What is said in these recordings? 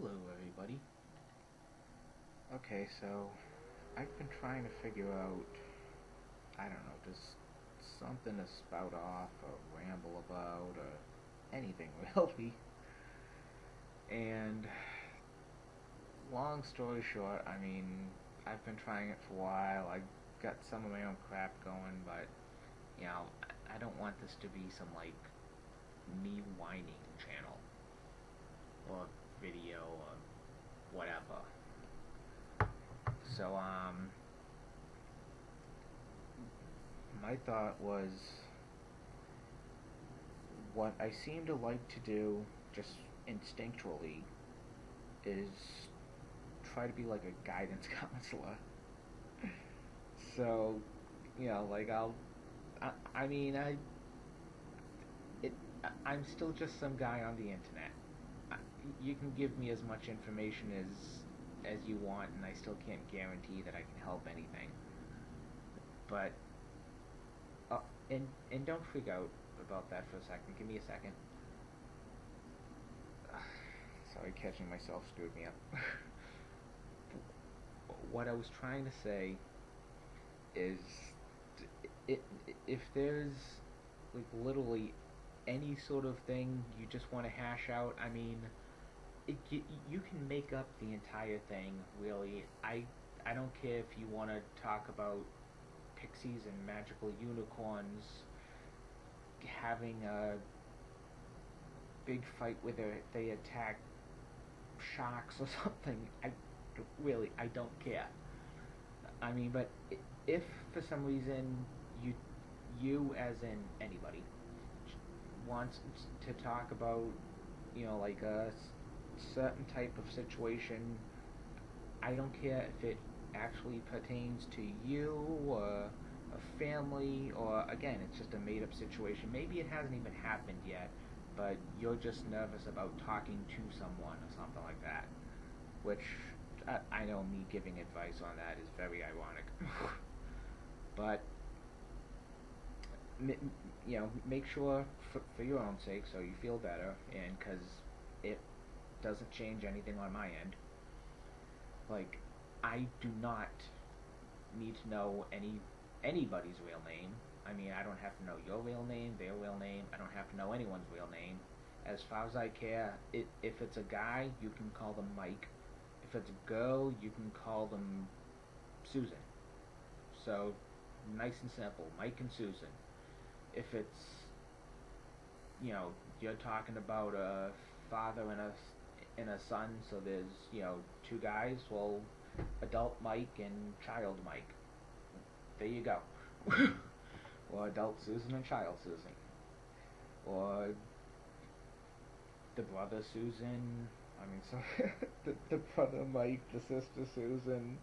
Hello, everybody. Okay, so I've been trying to figure out, I don't know, just something to spout off or ramble about or anything really. And long story short, I've been trying it for a while. I got some of my own crap going, but I don't want this to be some like me whining channel or video or whatever. So my thought was what I seem to like to do just instinctually is try to be like a guidance counselor. So, like I, I mean, I, it, I'm still just some guy on the internet. You can give me as much information as you want, and I still can't guarantee that I can help anything. But uh, and don't freak out about that for a second. Give me a second. Sorry, catching myself screwed me up. What I was trying to say is, if there's like literally any sort of thing you just want to hash out, you can make up the entire thing. Really, I don't care if you want to talk about pixies and magical unicorns having a big fight where they attack sharks or something. I don't care. But if for some reason you you as in anybody wants to talk about like a certain type of situation, I don't care if it actually pertains to you or a family, or again it's just a made up situation. Maybe it hasn't even happened yet, but you're just nervous about talking to someone or something like that, which I know me giving advice on that is very ironic. But make sure for your own sake, so you feel better, and because it doesn't change anything on my end. Like, I do not need to know anybody's real name. I don't have to know your real name, their real name. I don't have to know anyone's real name. As far as I care, if it's a guy, you can call them Mike. If it's a girl, you can call them Susan. So, nice and simple, Mike and Susan. If it's, you're talking about a father and a son, so there's, two guys, well, adult Mike and child Mike. There you go. Or adult Susan and child Susan. Or the brother Susan. So the brother Mike, the sister Susan.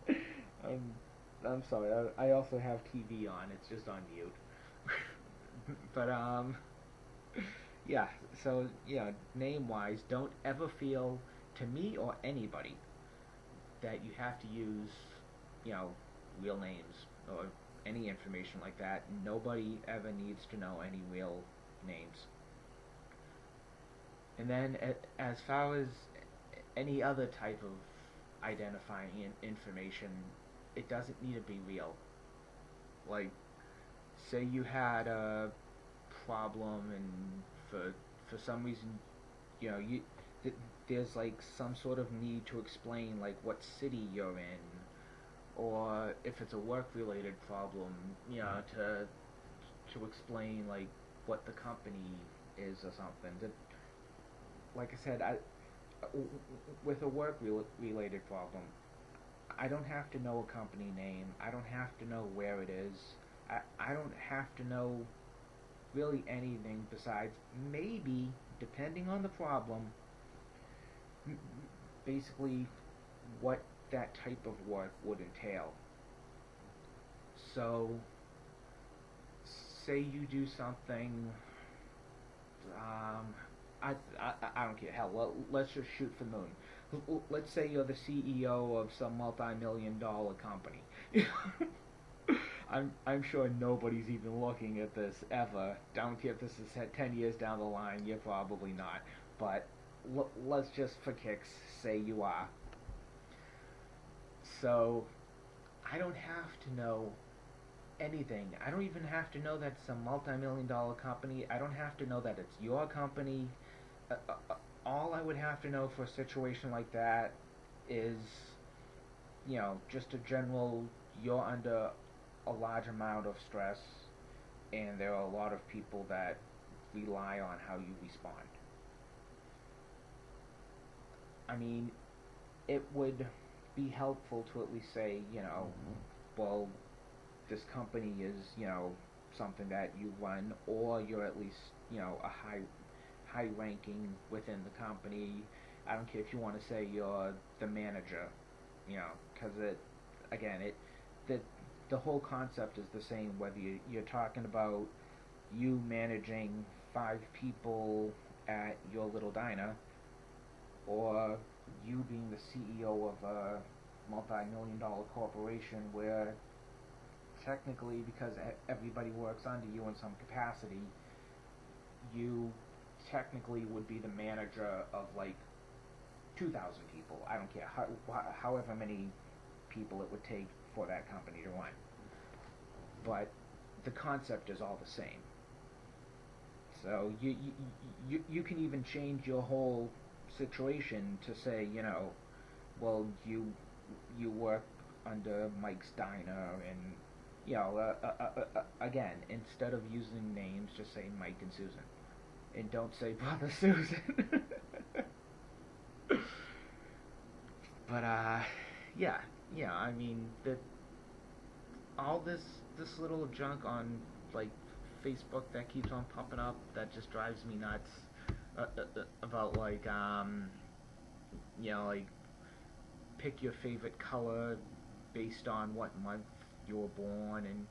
I'm sorry. I also have TV on. It's just on mute. But yeah. So name wise, don't ever feel to me or anybody that you have to use real names or any information like that. Nobody ever needs to know any real names. And then as far as any other type of identifying information, it doesn't need to be real. Like, say you had a problem and for some reason, you there's like some sort of need to explain like what city you're in, or if it's a work related problem, to explain like what the company is or something. Like I said, with a work related problem, I don't have to know a company name. I don't have to know where it is. I don't have to know really anything besides maybe, depending on the problem, basically what that type of work would entail. So, say you do something, I don't care, hell, let's just shoot for the moon. Let's say you're the CEO of some multi-million-dollar company. I'm sure nobody's even looking at this ever. Don't care if this is 10 years down the line. You're probably not. But let's just for kicks say you are. So I don't have to know anything. I don't even have to know that it's a multi-million-dollar company. I don't have to know that it's your company. All I would have to know for a situation like that is, just a general, you're under a large amount of stress, and there are a lot of people that rely on how you respond. I mean, it would be helpful to at least say, well, this company is, something that you run, or you're at least, a high ranking within the company. I don't care if you want to say you're the manager, because again, the the whole concept is the same whether you're talking about you managing 5 people at your little diner, or you being the CEO of a multi-million-dollar corporation where technically, because everybody works under you in some capacity, you technically would be the manager of like 2,000 people. I don't care however many people it would take for that company to run. But the concept is all the same. So you can even change your whole situation to say, well, you work under Mike's Diner, and again, instead of using names, just say Mike and Susan, and don't say Brother Susan. But yeah, I mean that all this little junk on like Facebook that keeps on popping up that just drives me nuts about like like pick your favorite color based on what month you were born, and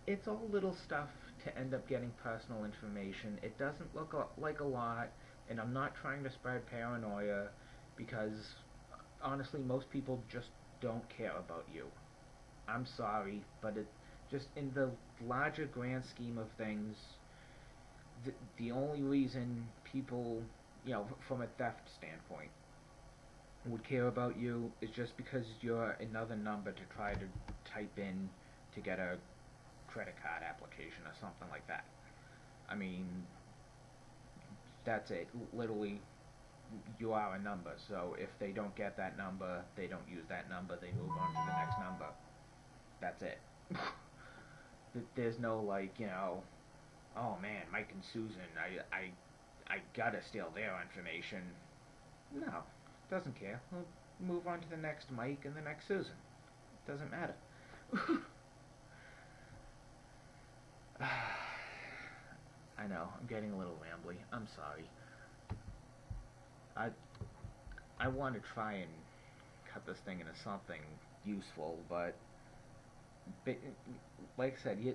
it's all little stuff to end up getting personal information. It doesn't look like a lot, and I'm not trying to spread paranoia, because honestly most people just don't care about you. I'm sorry, but it just in the larger grand scheme of things, the only reason people, from a theft standpoint, would care about you is just because you're another number to try to type in to get a credit card application or something like that. I mean, that's it. Literally, you are a number. So if they don't get that number, they don't use that number, they move on to the next number. That's it. There's no like, oh man, Mike and Susan, I gotta steal their information. No, doesn't care. We'll move on to the next Mike and the next Susan. Doesn't matter. I know, I'm getting a little rambly. I'm sorry. I I want to try and cut this thing into something useful, but like I said,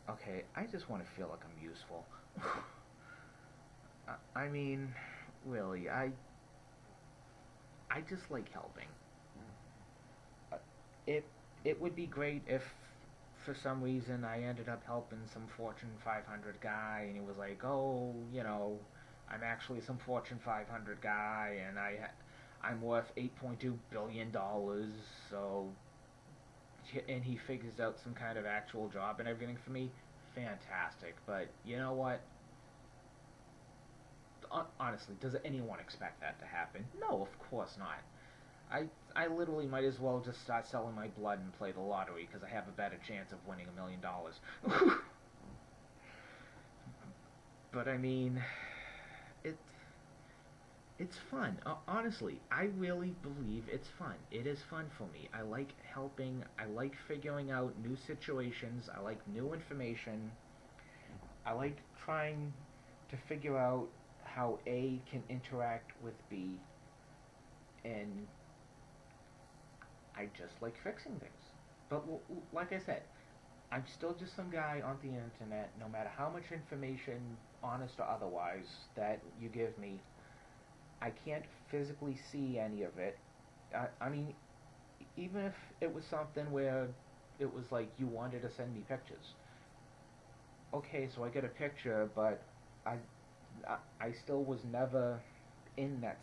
okay, I just want to feel like I'm useful. I mean, really, I just like helping. Uh, It it would be great if for some reason I ended up helping some Fortune 500 guy, and he was like, "Oh, I'm actually some Fortune 500 guy, and I'm worth $8.2 billion." So, and he figures out some kind of actual job and everything for me. Fantastic. But you know what? Honestly, does anyone expect that to happen? No, of course not. I literally might as well just start selling my blood and play the lottery, because I have a better chance of winning $1 million. But I mean, it it's fun. Honestly, I really believe it's fun. It is fun for me. I like helping. I like figuring out new situations. I like new information. I like trying to figure out how A can interact with B, and I just like fixing things. But like I said, I'm still just some guy on the internet. No matter how much information, honest or otherwise, that you give me, I can't physically see any of it. I mean, even if it was something where it was like you wanted to send me pictures. Okay, so I get a picture, but I, I still was never in that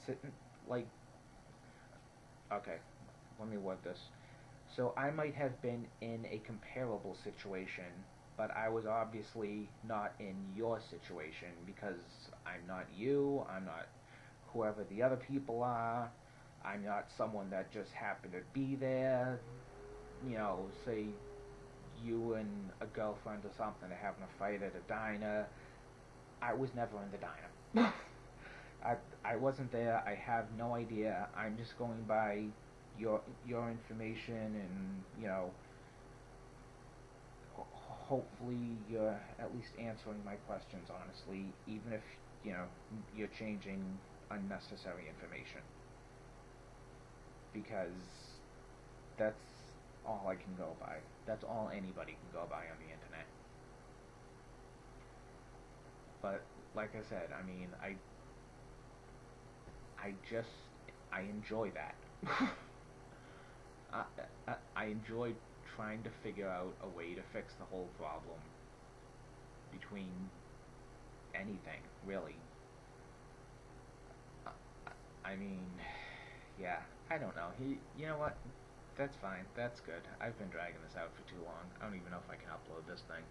like, okay, let me word this. So I might have been in a comparable situation, but I was obviously not in your situation because I'm not you, I'm not whoever the other people are, I'm not someone that just happened to be there. You know, say you and a girlfriend or something are having a fight at a diner. I was never in the diner. I I wasn't there. I have no idea. I'm just going by your information, and hopefully you're at least answering my questions honestly, even if you're changing unnecessary information, because that's all I can go by. That's all anybody can go by on the internet. But like I said, I mean, I just I enjoy that. I, I enjoy trying to figure out a way to fix the whole problem between anything, really. I mean, yeah, I don't know. You know what? That's fine. That's good. I've been dragging this out for too long. I don't even know if I can upload this thing.